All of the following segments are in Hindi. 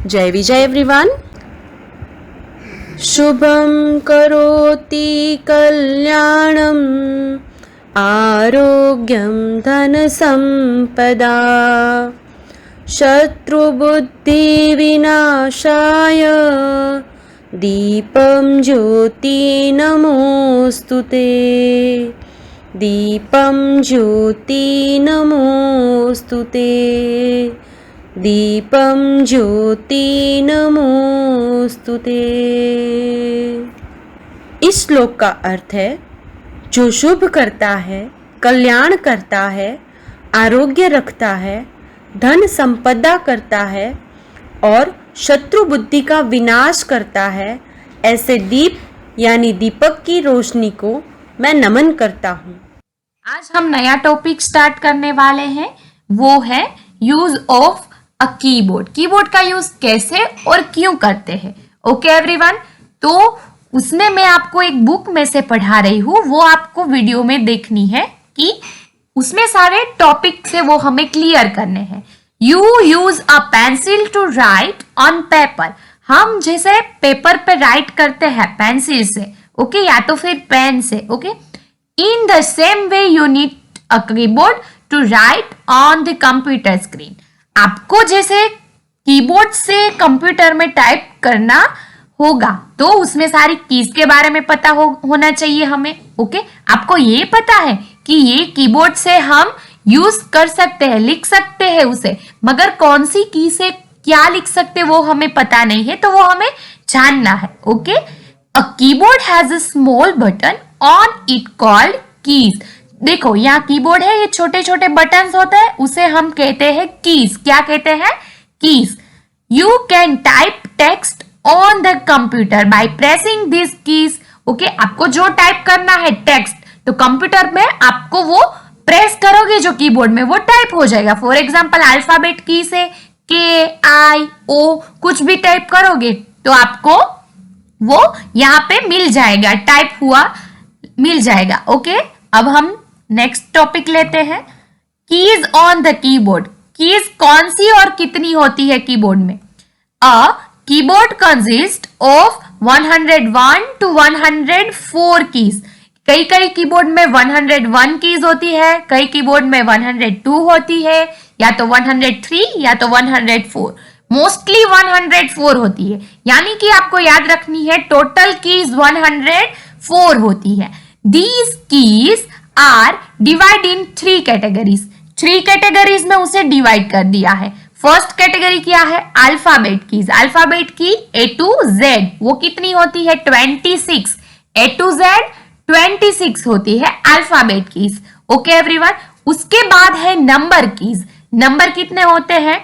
जय विजय एवरीवन। शुभं करोति कल्याणम् आरोग्यं धनसम्पदा शत्रुबुद्धिविनाशाय दीपं ज्योति नमोस्तुते। दीपं ज्योति नमोस्तुते। दीपं ज्योति नमोस्तुते। इस श्लोक का अर्थ है, जो शुभ करता है, कल्याण करता है, आरोग्य रखता है, धन संपदा करता है और शत्रु बुद्धि का विनाश करता है, ऐसे दीप यानी दीपक की रोशनी को मैं नमन करता हूँ। आज हम नया टॉपिक स्टार्ट करने वाले हैं, वो है use of a keyboard. Keyboard का यूज कैसे और क्यों करते हैं। ओके एवरीवन, तो उसमें मैं आपको एक बुक में से पढ़ा रही हूँ, वो आपको वीडियो में देखनी है कि उसमें सारे टॉपिक से वो हमें क्लियर करने हैं। You use a pencil to write on paper. हम जैसे पेपर पे राइट करते हैं पेंसिल से, ओके, या तो फिर पेन से, okay. In the same way you need a keyboard to write on the computer screen. आपको जैसे कीबोर्ड से कंप्यूटर में टाइप करना होगा तो उसमें सारी कीज के बारे में पता होना चाहिए हमें, ओके। आपको ये पता है कि ये कीबोर्ड से हम यूज कर सकते हैं, लिख सकते हैं उसे, मगर कौन सी की से क्या लिख सकते हैं वो हमें पता नहीं है, तो वो हमें जानना है, okay. A keyboard has a small button on it called keys. देखो यहाँ कीबोर्ड है, ये छोटे छोटे बटन्स होते हैं, उसे हम कहते हैं कीज। क्या कहते हैं? Keys. You can type text on the computer by pressing this keys. Okay, आपको जो टाइप करना है टेक्स्ट, तो कंप्यूटर में आपको वो प्रेस करोगे जो कीबोर्ड में, वो टाइप हो जाएगा। फॉर एग्जाम्पल अल्फाबेट की से KIO कुछ भी टाइप करोगे तो आपको वो यहाँ पे मिल जाएगा, टाइप हुआ मिल जाएगा, ओके। अब हम नेक्स्ट टॉपिक लेते हैं, keys on the keyboard. Keys कौन सी और कितनी होती है कीबोर्ड में? A keyboard consist of 101 to 104 keys. कई कई कीबोर्ड में 101 कीज होती है, कई कीबोर्ड में 102 होती है, या तो 103 या तो 104। मोस्टली 104 होती है, यानी कि आपको याद रखनी है टोटल कीज 104 होती है। These keys are divide in 3 categories. 3 categories में उसे डिवाइड कर दिया है। फर्स्ट कैटेगरी क्या है? Alphabet keys. अल्फाबेट की A to Z, वो कितनी होती है? 26। A to Z 26 होती है अल्फाबेट कीज, ओके एवरीवन। उसके बाद है नंबर कीज। नंबर कितने होते हैं?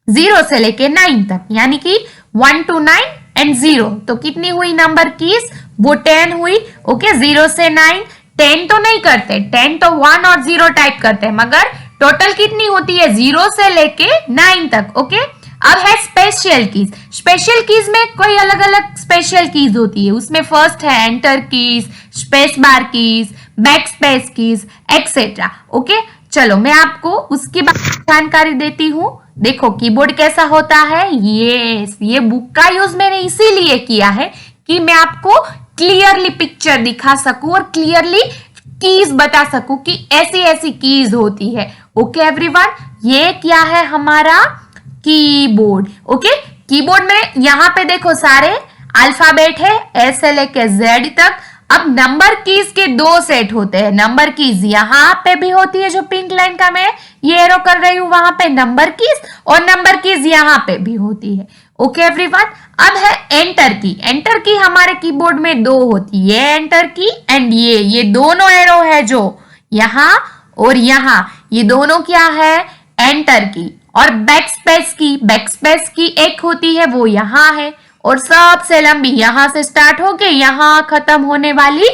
0 से लेके 9 तक, यानी कि 1 to 9 एंड 0, तो कितनी हुई नंबर कीज? वो 10 हुई, ओके। 0 से 9, 10 तो नहीं करते, 10 तो 1 और 0 टाइप करते हैं, मगर टोटल कितनी होती है? 0 से लेके 9 तक, ओके। अब है स्पेशल कीज। स्पेशल कीज में कोई अलग अलग स्पेशल कीज होती है। उसमें फर्स्ट है enter keys, space bar keys, back space keys, etcetera, okay. चलो मैं आपको उसकी जानकारी देती हूँ। देखो कीबोर्ड कैसा होता है। ये बुक का यूज मैंने इसीलिए किया है कि मैं आपको क्लियरली पिक्चर दिखा सकूं और क्लियरली कीज बता सकूं कि ऐसी ऐसी कीज होती है, ओके एवरीवन। ये क्या है? हमारा कीबोर्ड, ओके। कीबोर्ड में यहाँ पे देखो सारे अल्फाबेट है, S से लेके Z तक। अब नंबर कीज के 2 सेट होते हैं। नंबर कीज यहाँ पे भी होती है, जो पिंक लाइन का मैं ये एरो कर रही हूँ, वहां पे नंबर कीज, और नंबर कीज यहाँ पे भी होती है, ओके एवरीवन। अब है एंटर की। एंटर की हमारे कीबोर्ड में 2 होती है, ये एंटर की एंड ये दोनों एरो है जो यहाँ और यहाँ, ये दोनों क्या है? एंटर की। और बैकस्पेस की एक होती है, वो यहाँ है, और सबसे लंबी यहां से स्टार्ट होके यहां खत्म होने वाली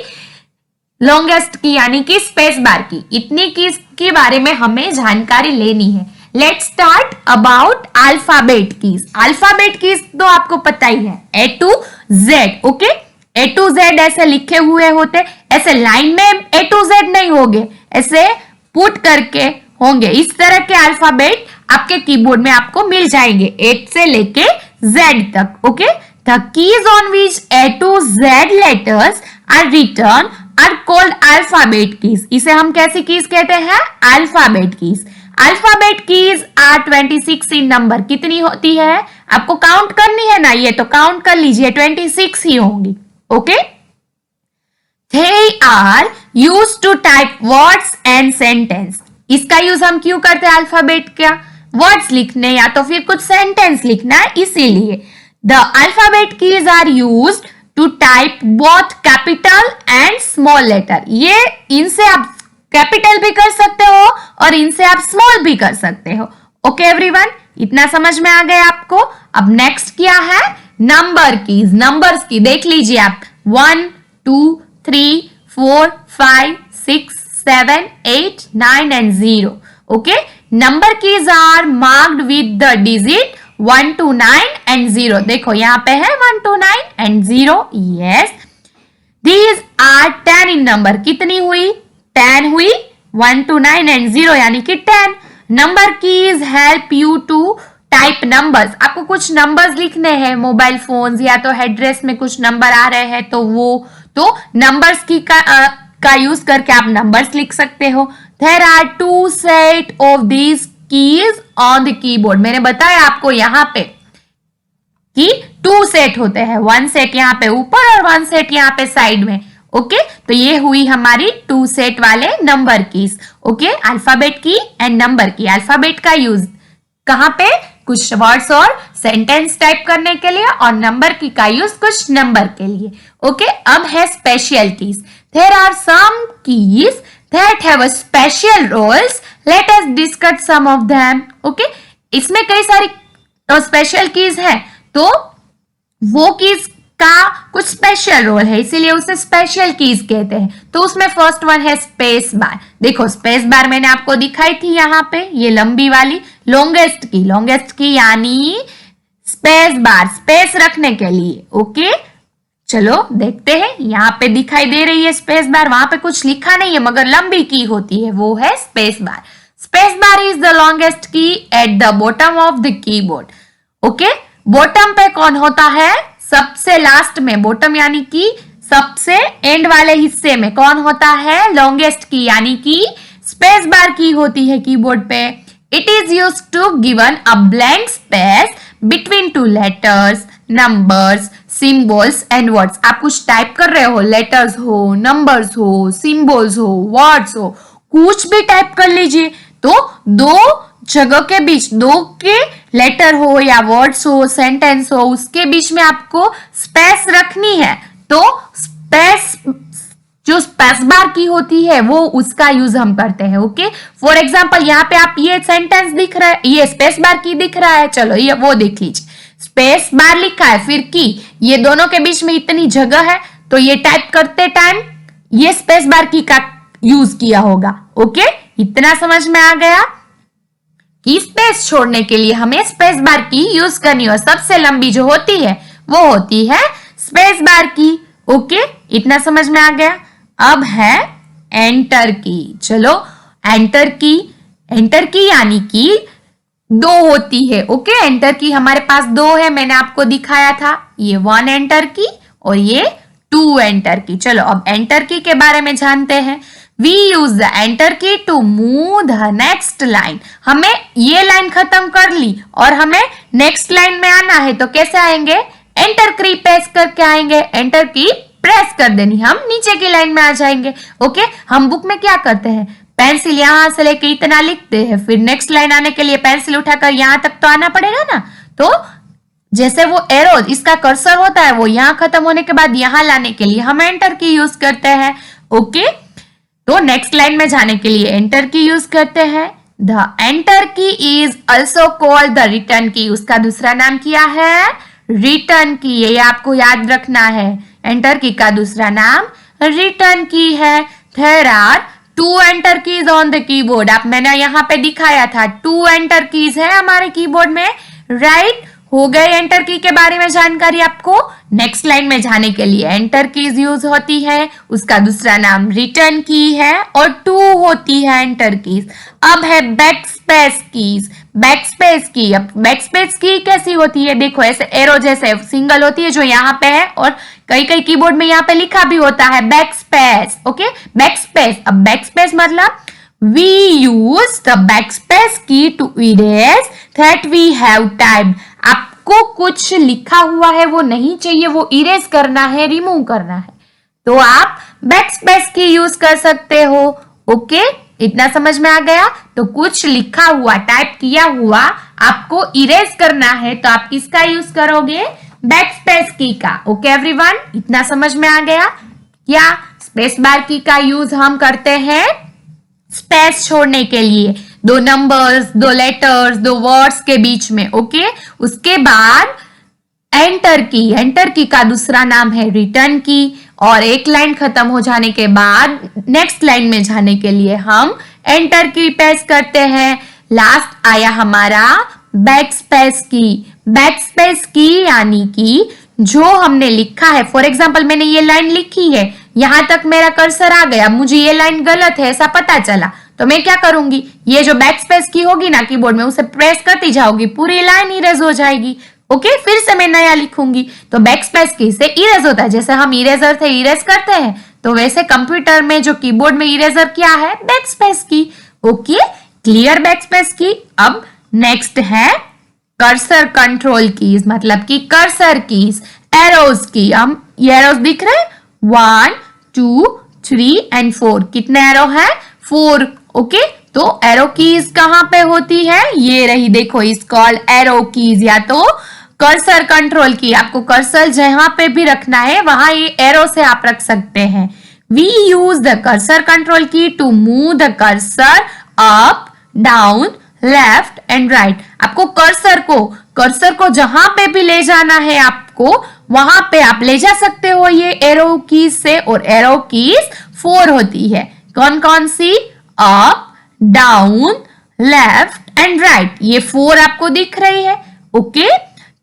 लॉन्गेस्ट की यानी कि स्पेस बार की। इतनी कीज के बारे में हमें जानकारी लेनी है। Let's start about alphabet keys. Alphabet keys तो आपको पता ही है, A to Z, okay. A to Z ऐसे लिखे हुए होते, ऐसे लाइन में A to Z नहीं होंगे, ऐसे पुट करके होंगे। इस तरह के अल्फाबेट आपके कीबोर्ड में आपको मिल जाएंगे 1 से लेके Z तक. Okay, the keys on which A to Z letters are written are called alphabet keys. इसे हम कैसी कीज कहते हैं? Alphabet keys. Alphabet keys are 26 in number. कितनी होती है? आपको काउंट करनी है ना, ये तो काउंट कर लीजिए, 26 ही होंगी. Okay, They are used to type words and sentence. इसका यूज हम क्यों करते हैं अल्फाबेट का? वर्ड्स लिखने या तो फिर कुछ सेंटेंस लिखना है, इसीलिए. The alphabet keys are used to type both capital and small letter. ये इनसे आप कैपिटल भी कर सकते हो और इनसे आप स्मॉल भी कर सकते हो. ओके एवरीवन, इतना समझ में आ गया आपको. अब नेक्स्ट क्या है? Number keys. नंबर्स की देख लीजिए आप. 1, 2, 3, 4, 5, 6, 7, 8, 9 and 0. Okay, number keys are marked with the digit 1 to 9 and 0. देखो यहाँ पे है 1 to 9 and 0. Yes, these are 10 in number. कितनी हुई? 10 हुई. 1 to 9 and 0 यानी कि 10. Number keys help you to type numbers. आपको कुछ नंबर्स लिखने हैं मोबाइल फोन्स या तो एड्रेस में कुछ नंबर आ रहे हैं तो वो तो नंबर्स की का यूज करके आप नंबर्स लिख सकते हो. There are 2 set of these keys on the keyboard. मैंने बताया आपको यहाँ पे कि 2 सेट होते हैं. 1 सेट यहाँ पे ऊपर और 1 सेट यहाँ पे साइड में. ओके, तो ये हुई हमारी 2 सेट वाले नंबर कीज. ओके, अल्फाबेट की एंड नंबर की. अल्फाबेट का यूज कहाँ पे? कुछ वर्ड्स और सेंटेंस टाइप करने के लिए, और नंबर की का यूज कुछ नंबर के लिए. ओके, अब है special keys. There are some keys that have a special roles. Let us discuss some of them. Okay, इसमें कई सारी स्पेशल कीज है, तो वो कीज का कुछ स्पेशल रोल है, इसीलिए उसे स्पेशल कीज कहते हैं. तो उसमें फर्स्ट वन है स्पेस बार. देखो स्पेस बार मैंने आपको दिखाई थी यहाँ पे, ये लंबी वाली लॉन्गेस्ट की. लॉन्गेस्ट की यानी स्पेस बार, स्पेस रखने के लिए. ओके, चलो देखते हैं. यहाँ पे दिखाई दे रही है स्पेस बार. वहां पे कुछ लिखा नहीं है मगर लंबी की होती है, वो है space bar. Space bar is the longest key at the bottom of the keyboard. Okay, bottom पे कौन होता है? सबसे लास्ट में. बॉटम यानी कि सबसे एंड वाले हिस्से में कौन होता है? लॉन्गेस्ट की यानी कि स्पेस बार की होती है कीबोर्ड पे. It is used to given a blank space between 2 letters, numbers, symbols and words. आप कुछ टाइप कर रहे हो, लेटर्स हो, नंबर्स हो, सिंबल्स हो, वर्ड्स हो, कुछ भी टाइप कर लीजिए. तो 2 जगह के बीच, 2 के लेटर हो या वर्ड्स हो, सेंटेंस हो, उसके बीच में आपको स्पेस रखनी है. तो स्पेस जो स्पेस बार की होती है वो उसका यूज हम करते हैं. ओके, फॉर एग्जांपल यहाँ पे आप ये सेंटेंस दिख रहा है, ये स्पेस बार की दिख रहा है. चलो ये वो देख लीजिए, स्पेस बार लिखा है, फिर की, ये दोनों के बीच में इतनी जगह है, तो ये टाइप करते टाइम ये स्पेस बार की का यूज किया होगा. ओके, इतना समझ में आ गया कि स्पेस छोड़ने के लिए हमें स्पेस बार की यूज करनी है. सबसे लंबी जो होती है वो होती है स्पेस बार की. ओके, इतना समझ में आ गया. अब है एंटर की. चलो एंटर की. एंटर की यानी कि 2 होती है. ओके, एंटर की हमारे पास 2 है, मैंने आपको दिखाया था. ये 1 एंटर की और ये 2 एंटर की. चलो अब एंटर की के बारे में जानते हैं. We use the enter key to move the next line. हमें ये लाइन खत्म कर ली और हमें नेक्स्ट लाइन में आना है, तो कैसे आएंगे? एंटर की प्रेस करके आएंगे. एंटर की प्रेस कर देनी, हम नीचे की लाइन में आ जाएंगे. ओके, हम बुक में क्या करते हैं? पेंसिल यहां से लेके इतना लिखते हैं, फिर नेक्स्ट लाइन आने के लिए पेंसिल उठाकर यहां तक तो आना पड़ेगा ना. तो जैसे वो एरो, इसका कर्सर होता है, वो यहां खत्म होने के बाद यहां लाने के लिए हम एंटर की यूज करते हैं. ओके, तो नेक्स्ट लाइन में जाने के लिए एंटर की यूज करते हैं. द एंटर की is also called the return की. उसका दूसरा नाम क्या है? रिटर्न की. ये आपको याद रखना है, एंटर की का दूसरा नाम रिटर्न की है. There are 2 enter keys on the keyboard. आप मैंने यहाँ पे दिखाया था 2 एंटर कीज है हमारे कीबोर्ड में, राइट. हो गए एंटर की के बारे में जानकारी आपको। नेक्स्ट लाइन में जाने के लिए एंटर कीज यूज होती है, उसका दूसरा नाम रिटर्न की है और 2 होती है एंटर कीज। अब है बैकस्पेस कीज। बैकस्पेस की, अब बैकस्पेस की कैसी होती है, देखो ऐसे एरो जैसे सिंगल होती है जो यहाँ पे है और कई कई कीबोर्ड में यहाँ पे लिखा भी होता है बैकस्पेस। Okay, backspace. अब बैकस्पेस मतलब we use the backspace key to erase that we have typed। आपको कुछ लिखा हुआ है वो नहीं चाहिए, वो इरेज करना है, रिमूव करना है, तो आप बैकस्पेस की यूज कर सकते हो। ओके, इतना समझ में आ गया। तो कुछ लिखा हुआ, टाइप किया हुआ आपको इरेज करना है तो आप किसका यूज करोगे, बैकस्पेस की का। ओके एवरीवन, इतना समझ में आ गया। या स्पेस बार की का यूज हम करते हैं स्पेस छोड़ने के लिए, 2 नंबर्स, 2 लेटर्स, 2 वर्ड्स के बीच में। ओके, उसके बाद एंटर की, एंटर की का दूसरा नाम है रिटर्न की, और एक लाइन खत्म हो जाने के बाद नेक्स्ट लाइन में जाने के लिए हम एंटर की प्रेस करते हैं। लास्ट आया हमारा बैकस्पेस की। बैकस्पेस की यानी कि जो हमने लिखा है, फॉर एग्जाम्पल मैंने ये लाइन लिखी है, यहां तक मेरा कर्सर आ गया, मुझे ये लाइन गलत है ऐसा पता चला, तो मैं क्या करूंगी, ये जो बैकस्पेस की होगी ना कीबोर्ड में उसे प्रेस करती जाऊंगी, पूरी लाइन इरेज हो जाएगी। ओके, फिर से मैं नया लिखूंगी। तो बैकस्पेस की से इरेज होता है, जैसे हम इरेजर से इरेज करते हैं तो वैसे कंप्यूटर में जो कीबोर्ड में इरेजर क्या है, बैकस्पेस की। ओके, क्लियर बैकस्पेस की। अब नेक्स्ट है कर्सर कंट्रोल कीज, मतलब कि कर्सर कीज, एरोज की। हम ये एरोज दिख रहे हैं 1 2 3 एंड 4, कितने एरो है, 4। ओके, तो एरो कीज कहां पे होती है, ये रही, देखो इस कॉल्ड एरो कीज या तो कर्सर कंट्रोल की। आपको कर्सर जहां पे भी रखना है वहां ये एरो से आप रख सकते हैं। We use the cursor control key to move the cursor up down left and right. आपको कर्सर को जहां पे भी ले जाना है आपको वहां पे आप ले जा सकते हो ये एरो कीज से। और एरो कीज 4 होती है, कौन कौन सी, up down left and right, ये 4 आपको दिख रही है। ओके,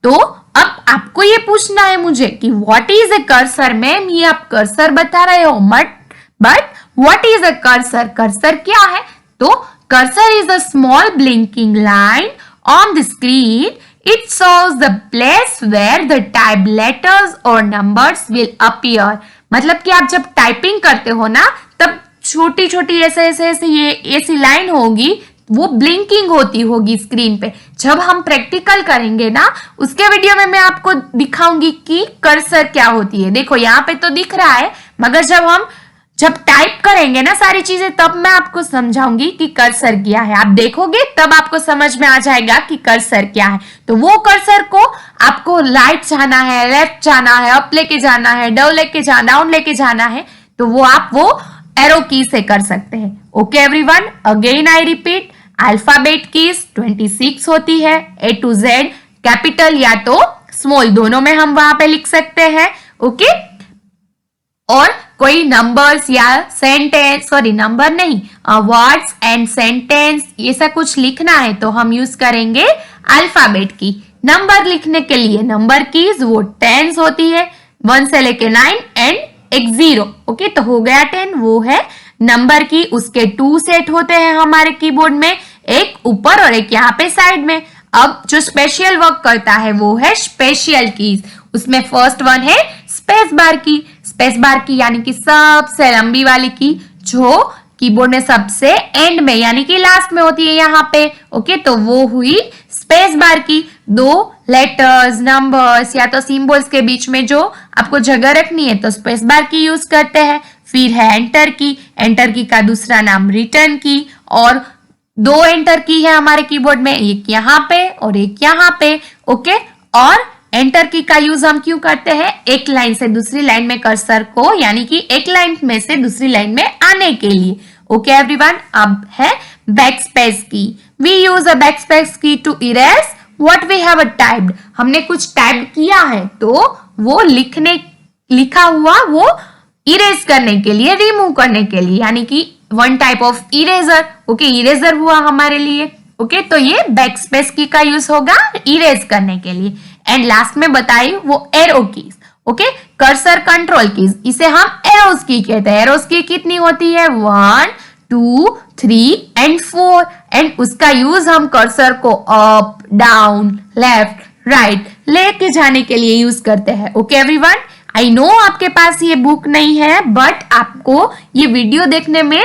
तो अब आपको ये पूछना है मुझे कि what is a cursor. Ma'am ये आप कर्सर बता रहे हो but what is a cursor, cursor क्या है, तो cursor is a small blinking line on the screen. It shows the place where the typed letters or numbers will appear। मतलब कि आप जब टाइपिंग करते हो ना तब छोटी छोटी ऐसे ये ऐसी लाइन होगी, वो ब्लिंकिंग होती होगी स्क्रीन पे। जब हम प्रैक्टिकल करेंगे ना उसके वीडियो में मैं आपको दिखाऊंगी कि कर्सर क्या होती है। देखो यहाँ पे तो दिख रहा है, मगर जब टाइप करेंगे ना सारी चीजें तब मैं आपको समझाऊंगी कि कर्सर क्या है। आप देखोगे तब आपको समझ में आ जाएगा कि कर्सर क्या है। तो वो कर्सर को आपको राइट जाना है, लेफ्ट जाना है, अप लेके जाना है, डाउन लेके जाना है, तो वो आप वो एरो की से कर सकते हैं। Okay everyone, again I repeat, alphabet keys 26 होती है, A to Z, कैपिटल या तो स्मॉल, दोनों में हम वहां पे लिख सकते हैं। ओके, और कोई नंबर्स या सेंटेंस, सॉरी नंबर नहीं, वर्ड्स एंड सेंटेंस ऐसा कुछ लिखना है तो हम यूज करेंगे अल्फाबेट की। नंबर लिखने के लिए नंबर कीज वो 10 होती है, 1 से लेके 9 एंड एक 0। ओके, तो हो गया 10, वो है नंबर की। उसके 2 सेट होते हैं हमारे कीबोर्ड में, एक ऊपर और एक यहाँ पे साइड में। अब जो स्पेशल वर्क करता है वो है स्पेशल कीज। उसमें फर्स्ट वन है स्पेस बार की। स्पेस बार की यानी कि सबसे लंबी वाली की, जो कीबोर्ड में सबसे एंड में यानी कि लास्ट में होती है यहाँ पे। ओके, तो वो हुई स्पेस बार की। 2 लेटर्स, नंबर्स या तो सिंबल्स के बीच में जो आपको जगह रखनी है तो स्पेस बार की यूज करते हैं। फिर है एंटर की। एंटर की का दूसरा नाम रिटर्न की, और 2 एंटर की है हमारे कीबोर्ड में, एक यहाँ पे और एक यहाँ पे। ओके, और एंटर की का यूज हम क्यों करते हैं, एक लाइन से दूसरी लाइन में कर्सर को, यानी कि एक लाइन में से दूसरी लाइन में आने के लिए। ओके एवरीवन, अब है backspace key. We use a backspace key to erase what we have typed. हमने कुछ टाइप किया है तो वो लिखा हुआ वो इरेज करने के लिए, रिमूव करने के लिए, यानी कि 1 type of eraser. Okay, eraser हुआ हमारे लिए। ओके तो ये बैक स्पेस की का यूज होगा इरेज करने के लिए। एंड लास्ट में बताई वो arrow keys, okay cursor control keys, इसे हम एरोस की कहते हैं। एरोस की कितनी होती है 1 2 3 एंड 4 एंड उसका यूज हम कर्सर को अप डाउन लेफ्ट राइट लेके जाने के लिए यूज करते हैं। ओके एवरीवन, आई नो आपके पास ये बुक नहीं है बट आपको ये वीडियो देखने में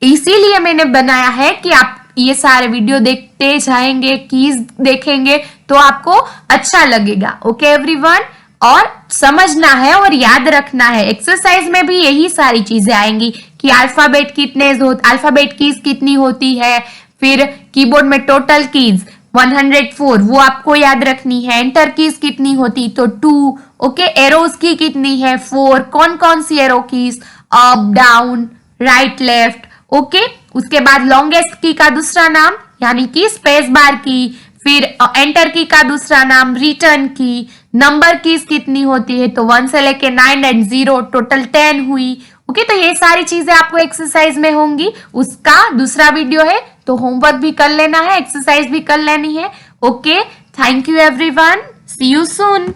इसीलिए मैंने बनाया है कि आप ये सारे वीडियो देखते जाएंगे, कीज देखेंगे तो आपको अच्छा लगेगा। ओके एवरीवन, और समझना है और याद रखना है। एक्सरसाइज में भी यही सारी चीजें आएंगी कि अल्फाबेट अल्फाबेट कीज कितनी होती है, फिर कीबोर्ड में टोटल कीज 104 वो आपको याद रखनी है। एंटर कीज कितनी होती तो 2, ओके एरोज की कितनी है 4, कौन कौन सी arrow keys up down right left, okay उसके बाद लॉन्गेस्ट की का दूसरा नाम यानी कि स्पेस बार की, फिर एंटर की का दूसरा नाम रिटर्न की, नंबर कीज कितनी होती है तो 1 से लेके 9 एंड 0 टोटल 10 हुई। ओके तो ये सारी चीजें आपको एक्सरसाइज में होंगी, उसका दूसरा वीडियो है तो होमवर्क भी कर लेना है, एक्सरसाइज भी कर लेनी है। Okay thank you everyone, see you soon.